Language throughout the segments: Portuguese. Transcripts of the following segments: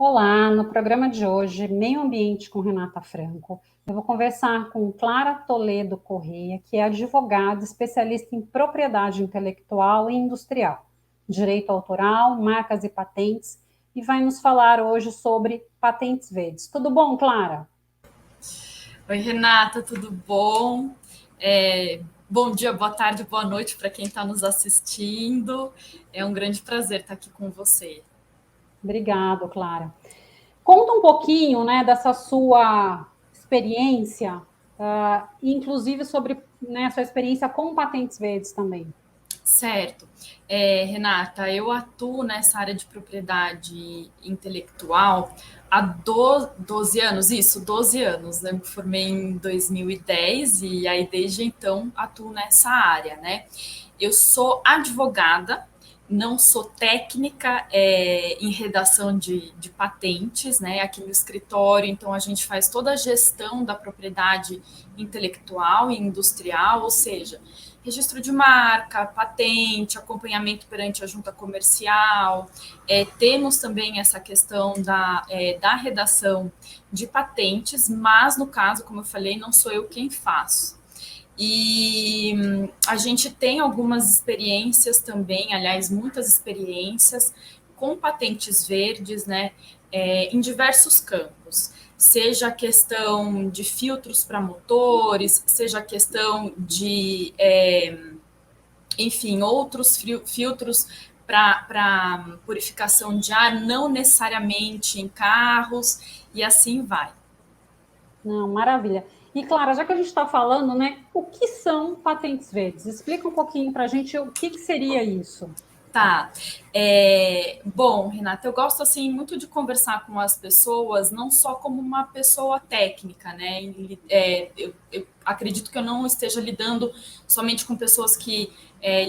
Olá, no programa de hoje, Meio Ambiente com Renata Franco, eu vou conversar com Clara Toledo Correia, que é advogada especialista em propriedade intelectual e industrial, direito autoral, marcas e patentes, e vai nos falar hoje sobre patentes verdes. Tudo bom, Clara? Oi, Renata, tudo bom? Bom dia, boa tarde, boa noite para quem está nos assistindo. É um grande prazer estar aqui com você. Obrigado, Clara. Conta um pouquinho, né, dessa sua experiência, inclusive sobre, né, sua experiência com patentes verdes também. Certo. Renata, eu atuo nessa área de propriedade intelectual há 12 anos, isso, 12 anos. Eu me formei em 2010 e aí desde então atuo nessa área, né? Eu sou advogada, não sou técnica em redação de patentes, né? Aqui no escritório, então a gente faz toda a gestão da propriedade intelectual e industrial, ou seja, registro de marca, patente, acompanhamento perante a junta comercial. Temos também essa questão da redação de patentes, mas no caso, como eu falei, não sou eu quem faço. E a gente tem algumas experiências também, aliás, muitas experiências com patentes verdes, né, em diversos campos. Seja a questão de filtros para motores, seja a questão de, enfim, outros filtros para purificação de ar, não necessariamente em carros, e assim vai. Não, maravilha. E, Clara, já que a gente está falando, né, o que são patentes verdes? Explica um pouquinho para a gente o que seria isso. Tá. Bom, Renata, eu gosto assim muito de conversar com as pessoas, não só como uma pessoa técnica, né? Eu acredito que eu não esteja lidando somente com pessoas que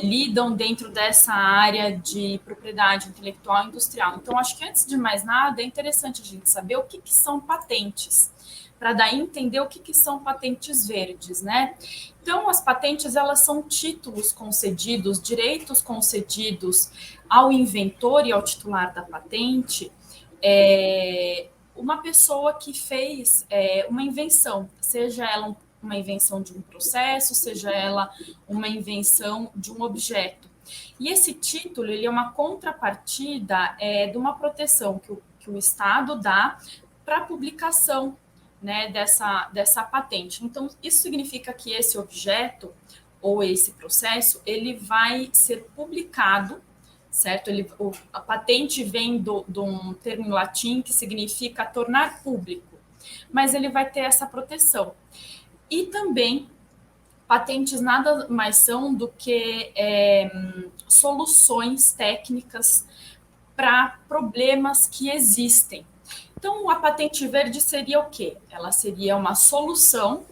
lidam dentro dessa área de propriedade intelectual e industrial. Então, acho que antes de mais nada, é interessante a gente saber o que são patentes, para daí entender o que são patentes verdes, né? Então, as patentes, elas são títulos concedidos, direitos concedidos ao inventor e ao titular da patente, uma pessoa que fez uma invenção, seja ela uma invenção de um processo, seja ela uma invenção de um objeto. E esse título, ele é uma contrapartida de uma proteção que o Estado dá para a publicação, né, dessa patente. Então, isso significa que esse objeto ou esse processo, ele vai ser publicado, certo? A patente vem de um termo em latim que significa tornar público, mas ele vai ter essa proteção. E também, patentes nada mais são do que soluções técnicas para problemas que existem. Então, a patente verde seria o quê? Ela seria uma solução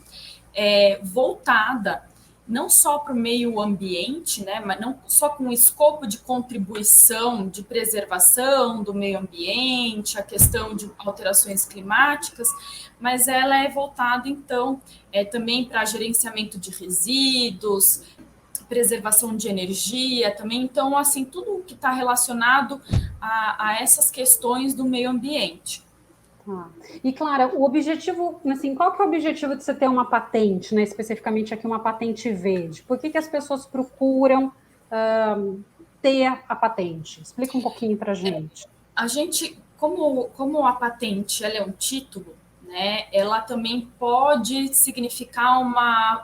voltada não só para o meio ambiente, né, mas não só com o escopo de contribuição, de preservação do meio ambiente, a questão de alterações climáticas, mas ela é voltada, então, também para gerenciamento de resíduos, preservação de energia também. Então, assim, tudo que está relacionado a essas questões do meio ambiente. Tá. E, Clara, o objetivo, assim, qual que é o objetivo de você ter uma patente, né? Especificamente aqui uma patente verde? Por que as pessoas procuram ter a patente? Explica um pouquinho para a gente. A gente, como a patente ela é um título, né, ela também pode significar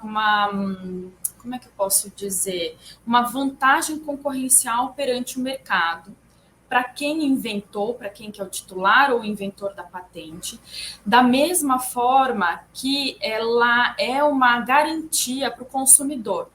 como é que eu posso dizer, uma vantagem concorrencial perante o mercado para quem inventou, para quem que é o titular ou inventor da patente, da mesma forma que ela é uma garantia para o consumidor.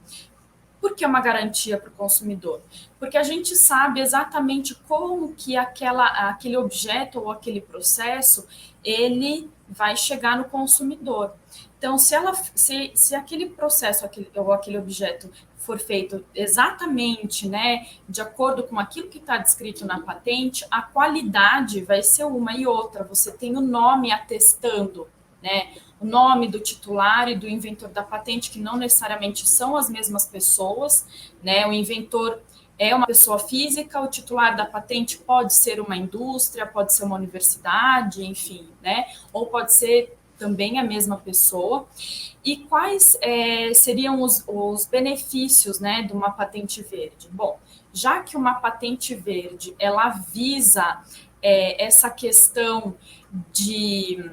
Por que uma garantia para o consumidor? Porque a gente sabe exatamente como que aquele objeto ou aquele processo ele vai chegar no consumidor. Então, se aquele processo ou aquele objeto for feito exatamente, né, de acordo com aquilo que está descrito na patente, a qualidade vai ser uma e outra. Você tem o nome atestando, né, o nome do titular e do inventor da patente, que não necessariamente são as mesmas pessoas, né? O inventor é uma pessoa física, o titular da patente pode ser uma indústria, pode ser uma universidade, enfim, né? Ou pode ser também a mesma pessoa. E quais seriam os benefícios, né, de uma patente verde? Bom, já que uma patente verde, ela visa essa questão de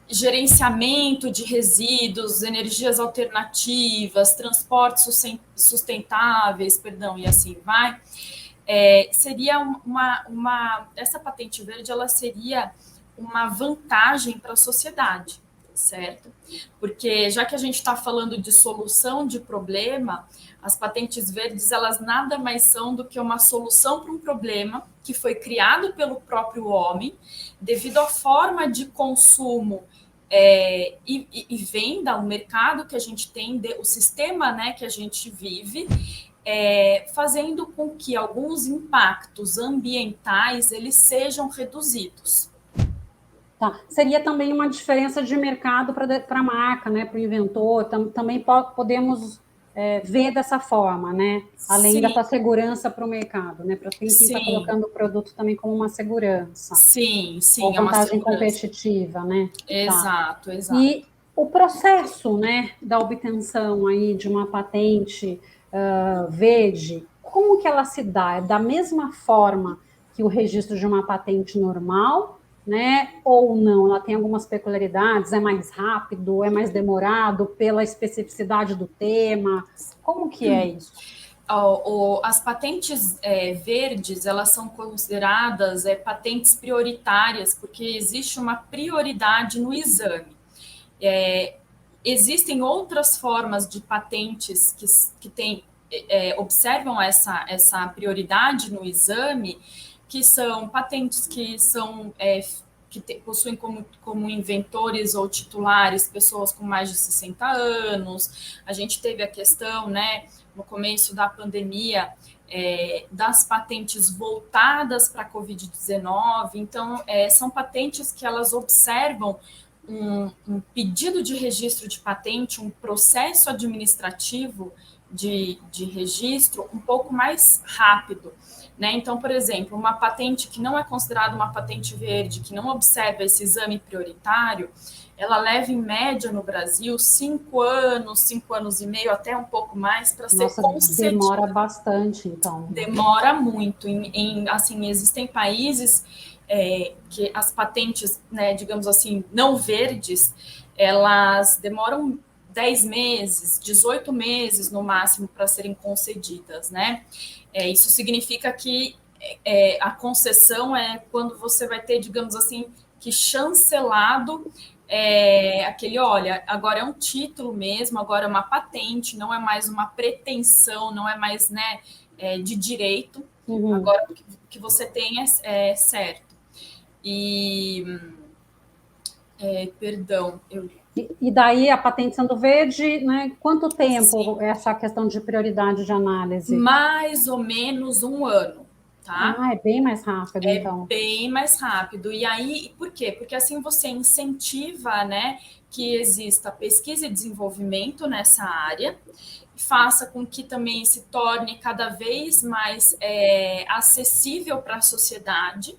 gerenciamento de resíduos, energias alternativas, transportes sustentáveis, perdão, e assim vai, seria essa patente verde, ela seria uma vantagem para a sociedade, certo? Porque já que a gente está falando de solução de problema, as patentes verdes, elas nada mais são do que uma solução para um problema que foi criado pelo próprio homem, devido à forma de consumo e venda, o mercado que a gente tem, o sistema, né, que a gente vive, fazendo com que alguns impactos ambientais eles sejam reduzidos. Tá. Seria também uma diferença de mercado para a marca, né, para o inventor, também podemos ver dessa forma, né? Além Sim, da segurança para o mercado, né? Para quem está sim, colocando o produto também como uma segurança, ou é uma vantagem segurança. competitiva, né? Tá. Exato, exato. E o processo, né, da obtenção aí de uma patente verde, como que ela se dá? É da mesma forma que o registro de uma patente normal, né? Ou não? Ela tem algumas peculiaridades, é mais rápido, é mais demorado pela especificidade do tema? Como que é isso? As patentes verdes, elas são consideradas patentes prioritárias, porque existe uma prioridade no exame. Existem outras formas de patentes observam essa prioridade no exame, que são patentes que são possuem como inventores ou titulares pessoas com mais de 60 anos. A gente teve a questão, né, no começo da pandemia, das patentes voltadas para a Covid-19. Então, são patentes que elas observam um pedido de registro de patente, um processo administrativo de registro um pouco mais rápido. Né? Então, por exemplo, uma patente que não é considerada uma patente verde, que não observa esse exame prioritário, ela leva, em média, no Brasil, 5 anos e meio, até um pouco mais, para ser concedida. Demora bastante, então. Demora muito. Assim, existem países que as patentes, né, digamos assim, não verdes, elas demoram 10 meses, 18 meses no máximo para serem concedidas, né? Isso significa que a concessão é quando você vai ter, digamos assim, que chancelado olha, agora é um título mesmo, agora é uma patente, não é mais uma pretensão, não é mais, né, de direito, agora o que você tem é certo. E, perdão, E daí a patente sendo verde, né? Quanto tempo essa questão de prioridade de análise? Mais ou menos 1 ano, tá? Ah, é bem mais rápido, então. Bem mais rápido. E aí, por quê? Porque assim você incentiva, né, que exista pesquisa e desenvolvimento nessa área, faça com que também se torne cada vez mais acessível para a sociedade,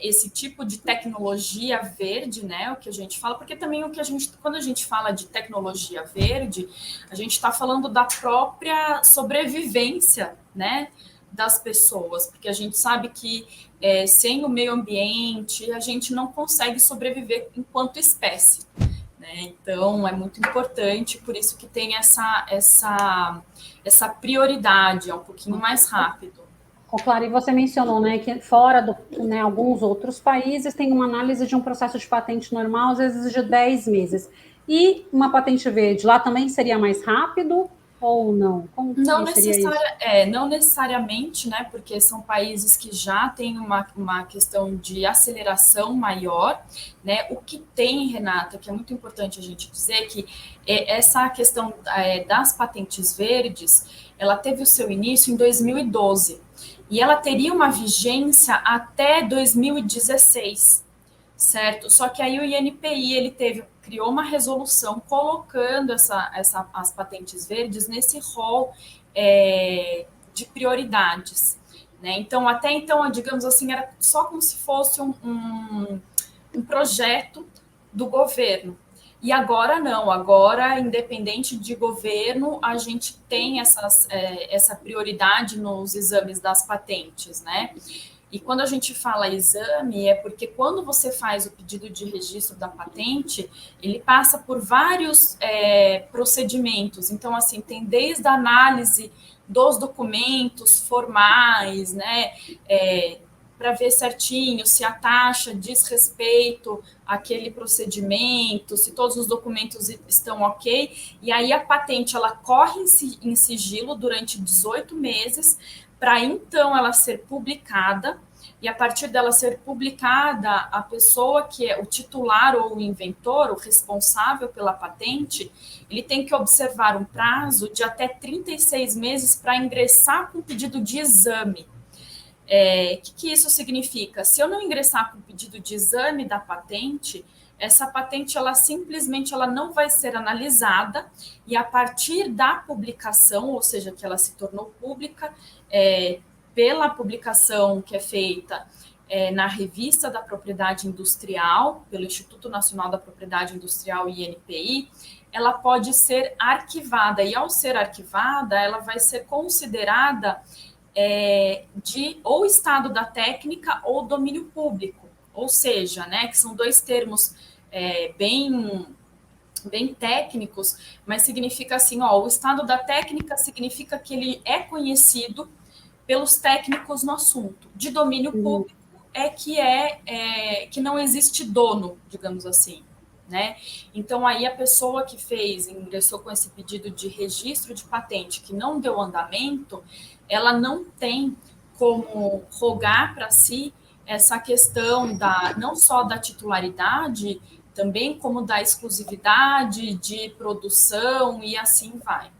esse tipo de tecnologia verde, né? O que a gente fala, porque também quando a gente fala de tecnologia verde, a gente está falando da própria sobrevivência, né? Das pessoas, porque a gente sabe que sem o meio ambiente a gente não consegue sobreviver enquanto espécie, né? Então é muito importante, por isso que tem essa prioridade, é um pouquinho mais rápido. Claro, e você mencionou, né, que fora né, alguns outros países tem uma análise de um processo de patente normal, às vezes de 10 meses. E uma patente verde lá também seria mais rápido ou não? Como seria isso? Não necessariamente, né, porque são países que já têm uma questão de aceleração maior, né? O que tem, Renata, que é muito importante a gente dizer, que essa questão das patentes verdes, ela teve o seu início em 2012, e ela teria uma vigência até 2016, certo? Só que aí o INPI criou uma resolução colocando as patentes verdes nesse rol de prioridades, né? Então, até então, digamos assim, era só como se fosse um projeto do governo. E agora não, agora, independente de governo, a gente tem essa prioridade nos exames das patentes, né? E quando a gente fala exame, é porque quando você faz o pedido de registro da patente, ele passa por vários procedimentos. Então, assim, tem desde a análise dos documentos formais, né? Para ver certinho se a taxa diz respeito àquele procedimento, se todos os documentos estão ok. E aí a patente ela corre em sigilo durante 18 meses para então ela ser publicada, e a partir dela ser publicada, a pessoa que é o titular ou o inventor, o responsável pela patente, ele tem que observar um prazo de até 36 meses para ingressar com o pedido de exame. O que isso significa? Se eu não ingressar com o pedido de exame da patente, essa patente ela simplesmente ela não vai ser analisada, e a partir da publicação, ou seja, que ela se tornou pública, pela publicação que é feita na Revista da Propriedade Industrial, pelo Instituto Nacional da Propriedade Industrial, INPI, ela pode ser arquivada, e ao ser arquivada, ela vai ser considerada de ou estado da técnica ou domínio público, ou seja, né, que são dois termos bem técnicos, mas significa assim, o estado da técnica significa que ele é conhecido pelos técnicos no assunto. De domínio público que não existe dono, digamos assim, né? Então aí a pessoa que ingressou com esse pedido de registro de patente que não deu andamento, ela não tem como rogar para si essa questão não só da titularidade, também como da exclusividade de produção e assim vai.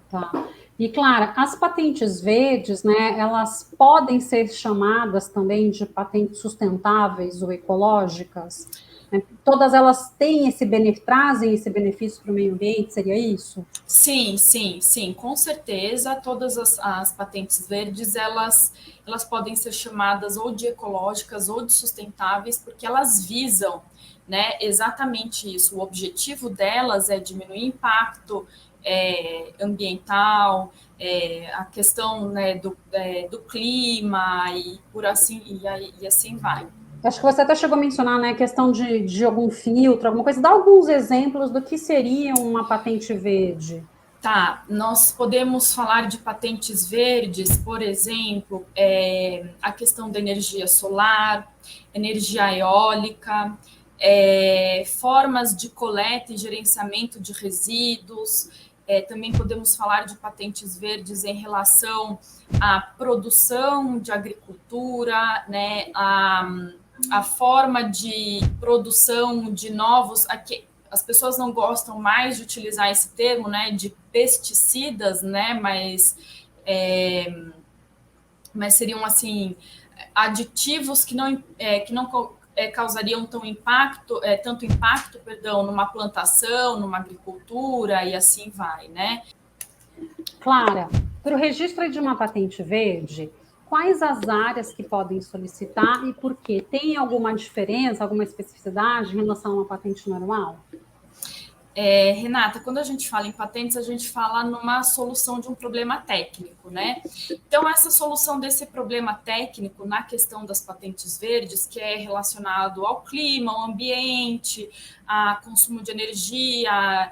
Tá. E, Clara, as patentes verdes, né, elas podem ser chamadas também de patentes sustentáveis ou ecológicas? Né? Todas elas trazem esse benefício para o meio ambiente, seria isso? Sim, com certeza. Todas as patentes verdes, elas podem ser chamadas ou de ecológicas ou de sustentáveis, porque elas visam, né, exatamente isso. O objetivo delas é diminuir o impacto ambiental, a questão, né, do clima e por assim e assim vai. Acho que você até chegou a mencionar, né, a questão de algum filtro, alguma coisa. Dá alguns exemplos do que seria uma patente verde. Tá, nós podemos falar de patentes verdes, por exemplo, a questão da energia solar, energia eólica, formas de coleta e gerenciamento de resíduos. Também podemos falar de patentes verdes em relação à produção de agricultura, né, a forma de produção de novos. As pessoas não gostam mais de utilizar esse termo, né, de pesticidas, né, mas seriam assim aditivos que não causariam tanto impacto, numa plantação, numa agricultura e assim vai, né? Clara, para o registro de uma patente verde, quais as áreas que podem solicitar e por quê? Tem alguma diferença, alguma especificidade em relação a uma patente normal? Renata, quando a gente fala em patentes, a gente fala numa solução de um problema técnico, né? Então, essa solução desse problema técnico na questão das patentes verdes, que é relacionado ao clima, ao ambiente, a consumo de energia,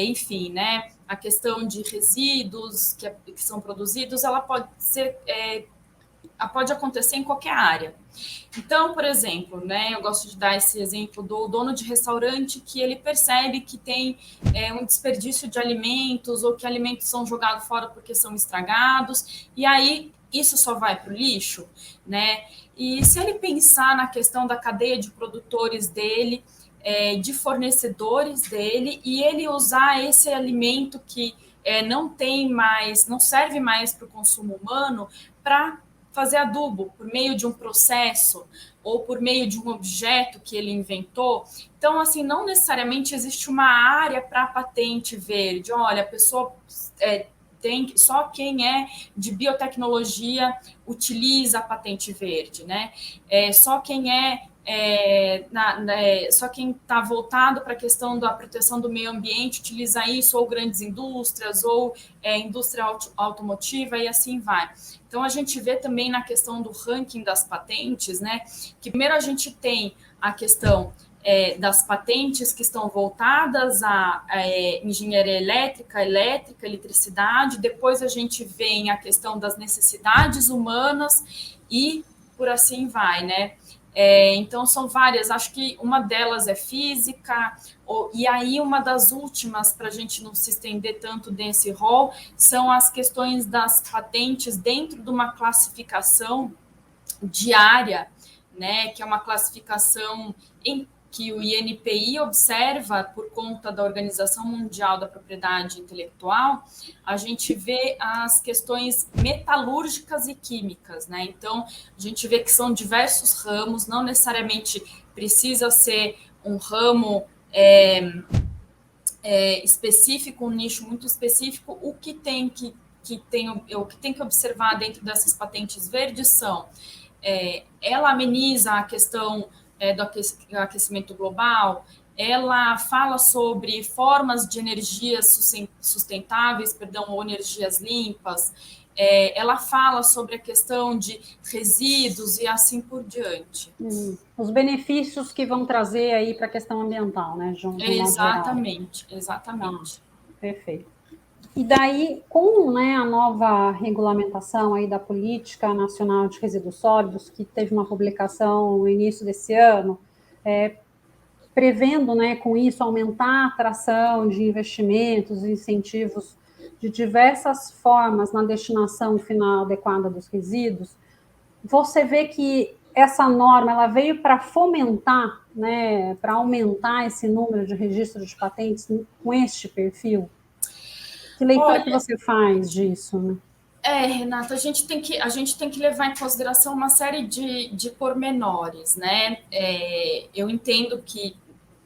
enfim, né? A questão de resíduos que são produzidos, ela pode acontecer em qualquer área. Então, por exemplo, né, eu gosto de dar esse exemplo do dono de restaurante que ele percebe que tem um desperdício de alimentos ou que alimentos são jogados fora porque são estragados, e aí isso só vai para o lixo, né? E se ele pensar na questão da cadeia de produtores dele, de fornecedores dele, e ele usar esse alimento que não serve mais para o consumo humano, para fazer adubo por meio de um processo ou por meio de um objeto que ele inventou. Então, assim, não necessariamente existe uma área para a patente verde. Olha, a pessoa só quem é de biotecnologia utiliza a patente verde, né? Só quem só quem está voltado para a questão da proteção do meio ambiente utiliza isso, ou grandes indústrias, ou indústria automotiva, e assim vai. Então, a gente vê também na questão do ranking das patentes, né, que primeiro a gente tem a questão das patentes que estão voltadas à engenharia elétrica, eletricidade, depois a gente vem a questão das necessidades humanas e por assim vai, né? Então, são várias, acho que uma delas é física, e aí uma das últimas, para a gente não se estender tanto nesse rol, são as questões das patentes dentro de uma classificação diária, né, que é uma classificação que o INPI observa por conta da Organização Mundial da Propriedade Intelectual. A gente vê as questões metalúrgicas e químicas, né? Então, a gente vê que são diversos ramos, não necessariamente precisa ser um ramo específico, um nicho muito específico. O que tem que observar dentro dessas patentes verdes são ela ameniza a questão do aquecimento global, ela fala sobre formas de energias sustentáveis, ou energias limpas, ela fala sobre a questão de resíduos e assim por diante. Os benefícios que vão trazer aí para a questão ambiental, né, de um modo geral. Exatamente. Perfeito. E daí, com, né, a nova regulamentação aí da Política Nacional de Resíduos Sólidos, que teve uma publicação no início desse ano, prevendo, né, com isso, aumentar a atração de investimentos e incentivos de diversas formas na destinação final adequada dos resíduos, você vê que essa norma ela veio para fomentar, né, para aumentar esse número de registros de patentes com este perfil? Que leitura que você faz disso, né? Renata, a gente tem que levar em consideração uma série de pormenores, né? Eu entendo que,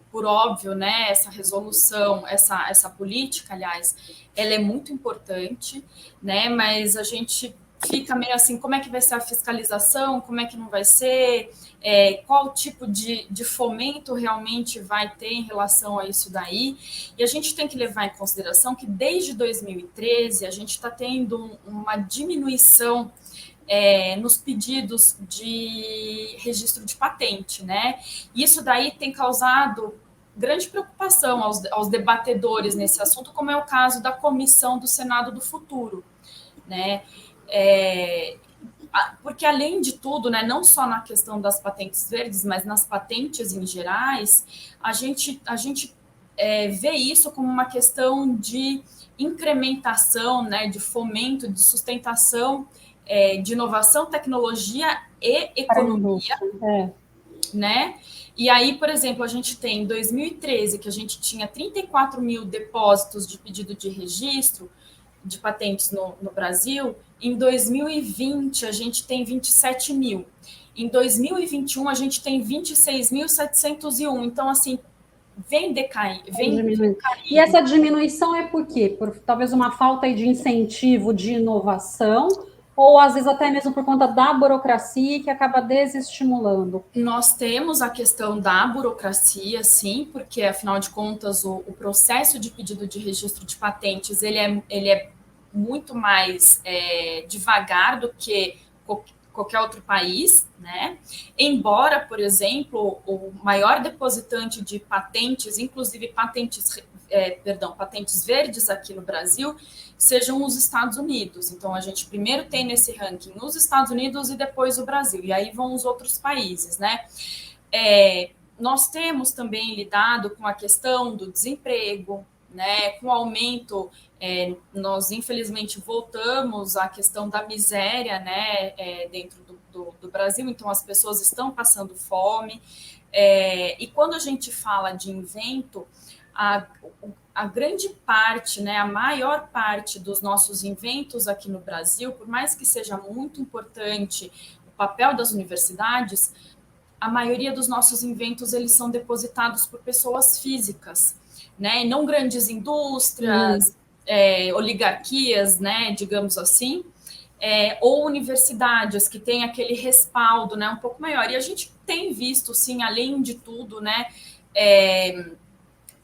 por óbvio, né, essa resolução, essa política, aliás, ela é muito importante, né? Mas a gente fica meio assim, como é que vai ser a fiscalização, como é que não vai ser, qual tipo de fomento realmente vai ter em relação a isso daí. E a gente tem que levar em consideração que desde 2013 a gente está tendo uma diminuição nos pedidos de registro de patente, né? Isso daí tem causado grande preocupação aos debatedores nesse assunto, como é o caso da Comissão do Senado do Futuro, né? Porque, além de tudo, né, não só na questão das patentes verdes, mas nas patentes em gerais, a gente vê isso como uma questão de incrementação, né, de fomento, de sustentação, de inovação, tecnologia e economia, né? E aí, por exemplo, a gente tem em 2013, que a gente tinha 34 mil depósitos de pedido de registro de patentes no Brasil. Em 2020, a gente tem 27 mil. Em 2021, a gente tem 26.701. Então, assim, vem decaindo. E essa diminuição é por quê? Por talvez uma falta de incentivo de inovação, ou às vezes até mesmo por conta da burocracia que acaba desestimulando? Nós temos a questão da burocracia, sim, porque, afinal de contas, o processo de pedido de registro de patentes ele é muito mais devagar do que qualquer outro país, né? Embora, por exemplo, o maior depositante de patentes, inclusive patentes verdes aqui no Brasil, sejam os Estados Unidos. Então, a gente primeiro tem nesse ranking os Estados Unidos e depois o Brasil, e aí vão os outros países, né? Nós temos também lidado com a questão do desemprego, né? Com o aumento, nós infelizmente voltamos à questão da miséria, né? Dentro do Brasil, então as pessoas estão passando fome, e quando a gente fala de invento, a grande parte, né, a maior parte dos nossos inventos aqui no Brasil, por mais que seja muito importante o papel das universidades, a maioria dos nossos inventos eles são depositados por pessoas físicas, né, e não grandes indústrias, oligarquias, né, digamos assim, ou universidades que têm aquele respaldo, né, um pouco maior. E a gente tem visto, sim, além de tudo, né,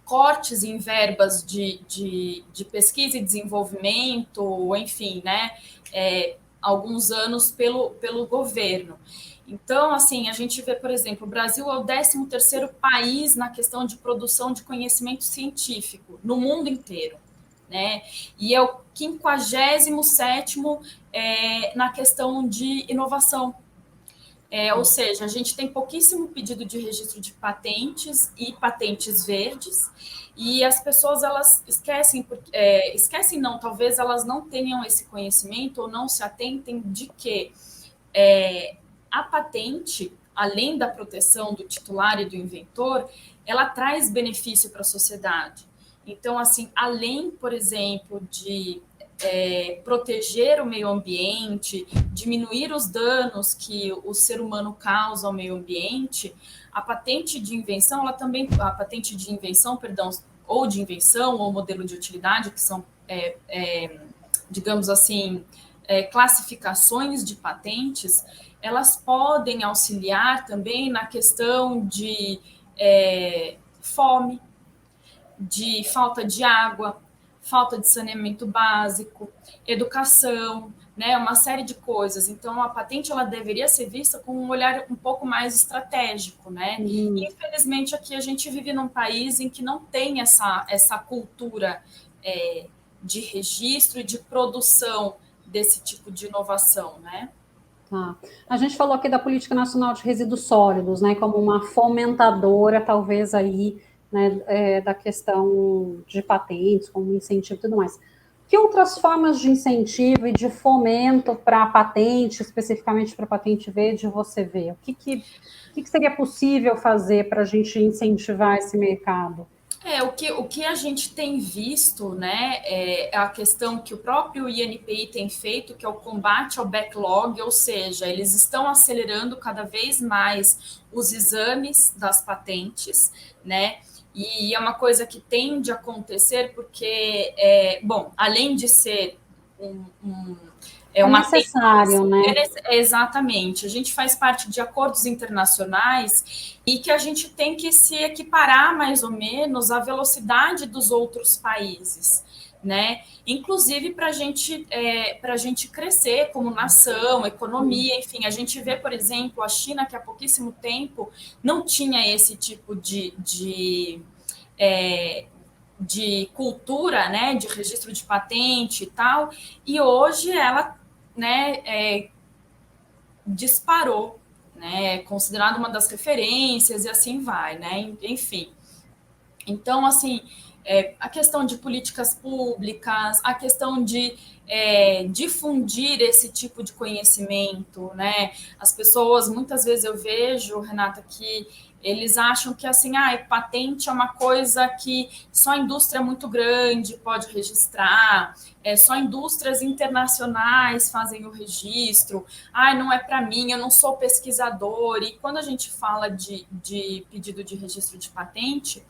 cortes em verbas de pesquisa e desenvolvimento, enfim, né, alguns anos pelo governo. Então, assim, a gente vê, por exemplo, o Brasil é o 13º país na questão de produção de conhecimento científico no mundo inteiro, né? E é o 57º na questão de inovação. Ou seja, a gente tem pouquíssimo pedido de registro de patentes e patentes verdes, e as pessoas elas esquecem não, talvez elas não tenham esse conhecimento ou não se atentem de que a patente, além da proteção do titular e do inventor, ela traz benefício para a sociedade. Então, assim, além, por exemplo, de proteger o meio ambiente, diminuir os danos que o ser humano causa ao meio ambiente, a patente de invenção, perdão, ou de invenção ou modelo de utilidade, que são, digamos assim, classificações de patentes, elas podem auxiliar também na questão de fome, de falta de água, falta de saneamento básico, educação, né, uma série de coisas. Então, a patente ela deveria ser vista com um olhar um pouco mais estratégico, né? E, infelizmente, aqui a gente vive num país em que não tem essa cultura de registro e de produção desse tipo de inovação, né? Tá. A gente falou aqui da Política Nacional de Resíduos Sólidos, né, como uma fomentadora, talvez aí, né, da questão de patentes, como incentivo e tudo mais. Que outras formas de incentivo e de fomento para a patente, especificamente para a patente verde, você vê? O que seria possível fazer para a gente incentivar esse mercado? O que a gente tem visto, né, é a questão que o próprio INPI tem feito, que é o combate ao backlog, ou seja, eles estão acelerando cada vez mais os exames das patentes, né, e é uma coisa que tende a acontecer porque, bom, além de ser uma necessário, né? Exatamente. A gente faz parte de acordos internacionais e que a gente tem que se equiparar mais ou menos à velocidade dos outros países, né? Inclusive para a gente crescer como nação, economia, enfim. A gente vê, por exemplo, a China, que há pouquíssimo tempo não tinha esse tipo de cultura, né, de registro de patente e tal, e hoje ela, né, disparou, né, considerada uma das referências e assim vai, né, enfim. Então, assim, a questão de políticas públicas, a questão de difundir esse tipo de conhecimento, né? As pessoas, muitas vezes eu vejo, Renata, que eles acham que assim, patente é uma coisa que só a indústria muito grande pode registrar, só indústrias internacionais fazem o registro, não é para mim, eu não sou pesquisador. E quando a gente fala de pedido de registro de patente,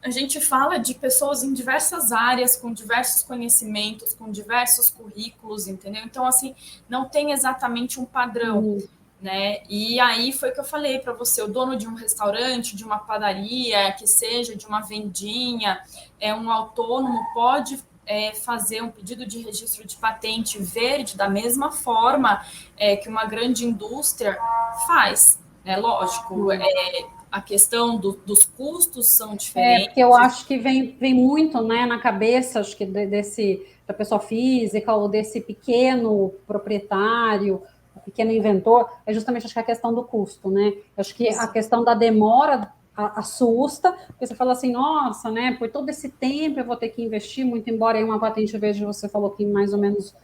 a gente fala de pessoas em diversas áreas, com diversos conhecimentos, com diversos currículos, entendeu? Então, assim, não tem exatamente um padrão, né? E aí foi que eu falei para você, o dono de um restaurante, de uma padaria, que seja de uma vendinha, um autônomo pode fazer um pedido de registro de patente verde da mesma forma que uma grande indústria faz, né? Lógico, a questão dos custos são diferentes. Porque eu acho que vem muito, né, na cabeça, acho que da pessoa física ou desse pequeno proprietário, pequeno inventor, é justamente acho que a questão do custo, né? Acho que a questão da demora assusta, porque você fala assim, nossa, né, por todo esse tempo eu vou ter que investir, muito embora aí uma patente verde você falou que mais ou menos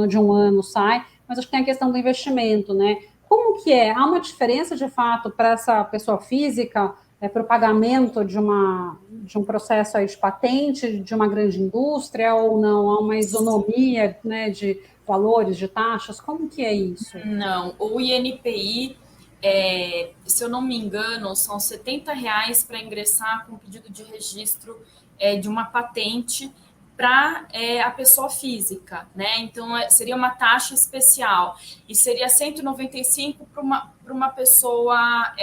de um ano sai, mas acho que tem a questão do investimento, né? Como que é? Há uma diferença de fato para essa pessoa física para o pagamento de um processo aí de patente de uma grande indústria ou não? Há uma isonomia, né, de valores, de taxas? Como que é isso? Não, o INPI, se eu não me engano, são R$ 70 para ingressar com pedido de registro de uma patente para a pessoa física, né? Então, seria uma taxa especial e seria 195 para uma pessoa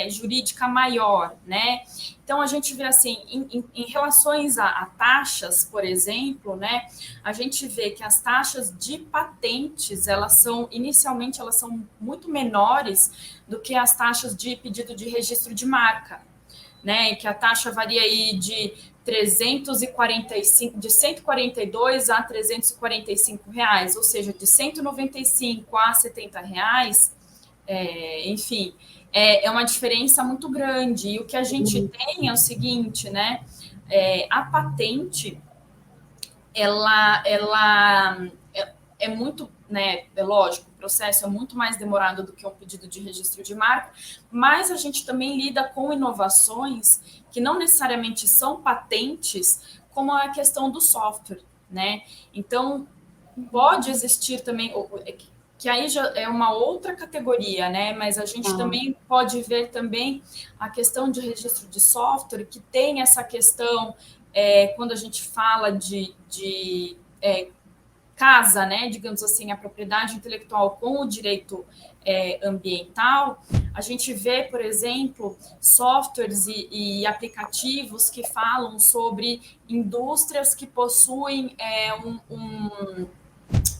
jurídica maior, né? Então, a gente vê assim, em relações a taxas, por exemplo, né? A gente vê que as taxas de patentes, inicialmente, elas são muito menores do que as taxas de pedido de registro de marca, né? Que a taxa varia aí de 345, de 142 a R$ 345, ou seja, de 195 a R$ 70, enfim, é uma diferença muito grande. E o que a gente tem é o seguinte, né? A patente, ela é muito, né? É lógico, o processo é muito mais demorado do que um pedido de registro de marca, mas a gente também lida com inovações que não necessariamente são patentes, como a questão do software, né? Então, pode existir também, que aí já é uma outra categoria, né? Mas a gente também pode ver também a questão de registro de software, que tem essa questão, quando a gente fala de casa, né, digamos assim, a propriedade intelectual com o direito ambiental, a gente vê, por exemplo, softwares e aplicativos que falam sobre indústrias que possuem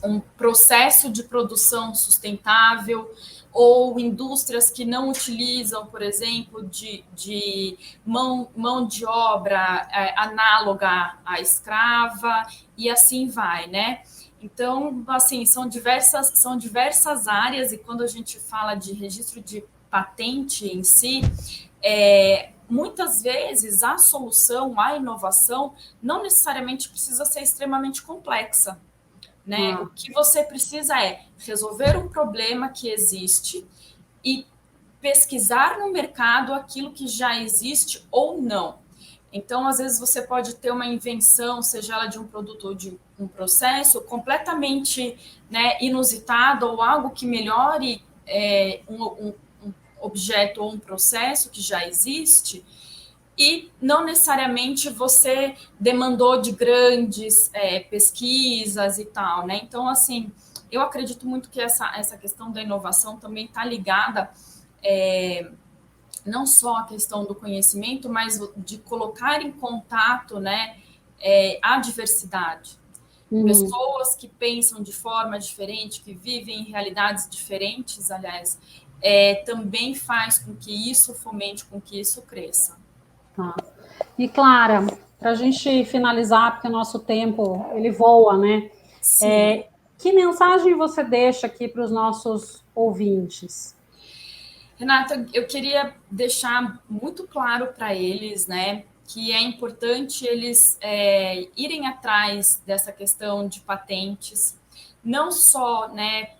um processo de produção sustentável, ou indústrias que não utilizam, por exemplo, de mão de obra análoga à escrava, e assim vai, né? Então, assim, são diversas áreas, e quando a gente fala de registro de patente em si, muitas vezes a solução, a inovação, não necessariamente precisa ser extremamente complexa, né? O que você precisa é resolver um problema que existe e pesquisar no mercado aquilo que já existe ou não. Então, às vezes, você pode ter uma invenção, seja ela de um produto ou de um processo, completamente, né, inusitado, ou algo que melhore um objeto ou um processo que já existe, e não necessariamente você demandou de grandes pesquisas e tal, né? Então, assim, eu acredito muito que essa questão da inovação também está ligada não só à questão do conhecimento, mas de colocar em contato, né, a diversidade. Pessoas que pensam de forma diferente, que vivem em realidades diferentes, aliás, também faz com que isso fomente, com que isso cresça. Tá. E Clara, para a gente finalizar, porque o nosso tempo ele voa, né? Sim. Que mensagem você deixa aqui para os nossos ouvintes? Renata, eu queria deixar muito claro para eles, né, que é importante eles irem atrás dessa questão de patentes, não só, né,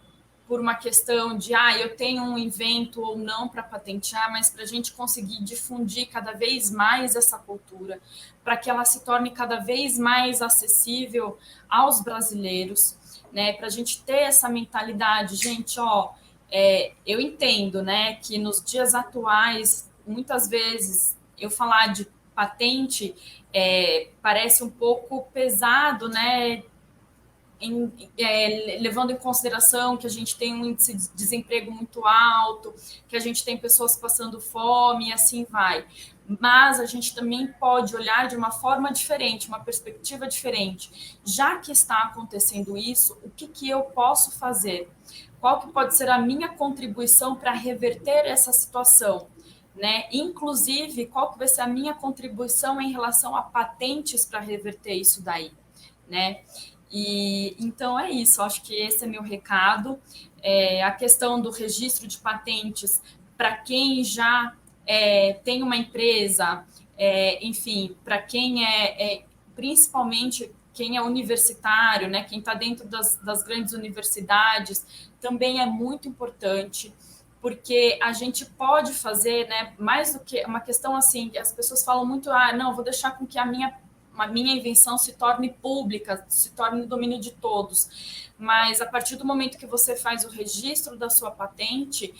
por uma questão de, eu tenho um invento ou não para patentear, mas para a gente conseguir difundir cada vez mais essa cultura, para que ela se torne cada vez mais acessível aos brasileiros, né, para a gente ter essa mentalidade, gente, eu entendo, né, que nos dias atuais, muitas vezes, eu falar de patente parece um pouco pesado, né, levando em consideração que a gente tem um índice de desemprego muito alto, que a gente tem pessoas passando fome e assim vai. Mas a gente também pode olhar de uma forma diferente, uma perspectiva diferente. Já que está acontecendo isso, o que eu posso fazer? Qual que pode ser a minha contribuição para reverter essa situação? Né? Inclusive, qual que vai ser a minha contribuição em relação a patentes para reverter isso daí? Né? E então é isso, acho que esse é meu recado. A questão do registro de patentes para quem já tem uma empresa, enfim, para quem principalmente quem é universitário, né, quem está dentro das grandes universidades, também é muito importante. porque a gente pode fazer, né, mais do que uma questão assim, as pessoas falam muito, não, vou deixar com que a minha invenção se torne pública, se torne no domínio de todos. Mas a partir do momento que você faz o registro da sua patente,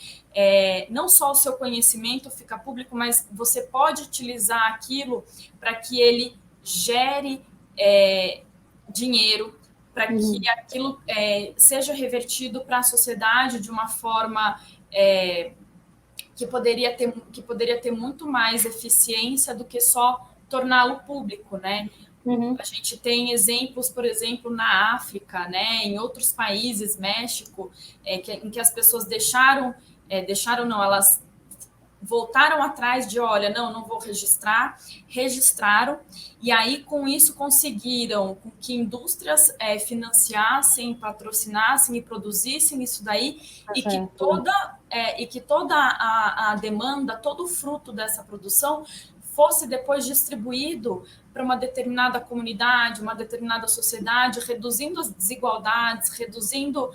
não só o seu conhecimento fica público, mas você pode utilizar aquilo para que ele gere dinheiro, para que aquilo seja revertido para a sociedade de uma forma que poderia ter muito mais eficiência do que só torná-lo público, né? A gente tem exemplos, por exemplo, na África, né, em outros países, México, em que as pessoas elas voltaram atrás de, olha, não vou registrar, registraram, e aí com isso conseguiram que indústrias financiassem, patrocinassem e produzissem isso daí, e que toda a demanda, todo o fruto dessa produção fosse depois distribuído para uma determinada comunidade, uma determinada sociedade, reduzindo as desigualdades, reduzindo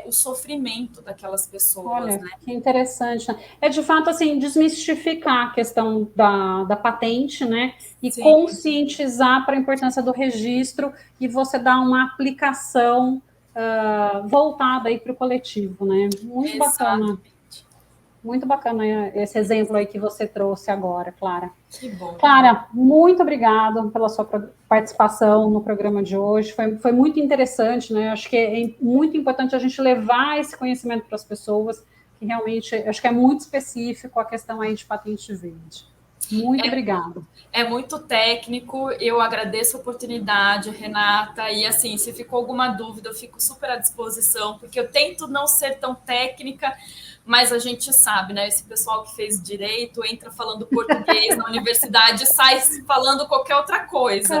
o sofrimento daquelas pessoas. Olha, né? Que interessante. É de fato assim, desmistificar a questão da patente, né? E Sim. Conscientizar para a importância do registro e você dar uma aplicação voltada aí para o coletivo, né? Muito bacana. Muito bacana esse exemplo aí que você trouxe agora, Clara. Que bom. Clara, muito obrigada pela sua participação no programa de hoje. Foi muito interessante, né? Acho que é muito importante a gente levar esse conhecimento para as pessoas, que realmente acho que é muito específico a questão aí de patente verde. Muito obrigada. É muito técnico, eu agradeço a oportunidade, Renata, e assim, se ficou alguma dúvida, eu fico super à disposição, porque eu tento não ser tão técnica, mas a gente sabe, né? Esse pessoal que fez direito entra falando português na universidade e sai falando qualquer outra coisa.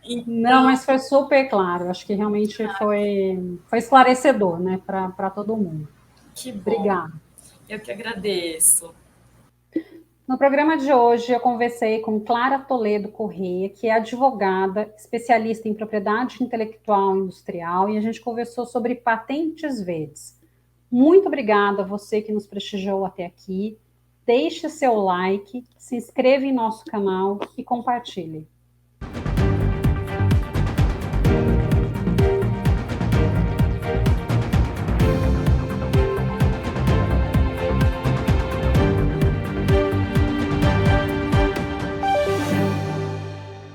Então... Não, mas foi super claro. Acho que realmente foi esclarecedor, né, para todo mundo. Que bom. Obrigada. Eu que agradeço. No programa de hoje, eu conversei com Clara Toledo Correia, que é advogada, especialista em propriedade intelectual industrial, e a gente conversou sobre patentes verdes. Muito obrigada a você que nos prestigiou até aqui. Deixe seu like, se inscreva em nosso canal e compartilhe.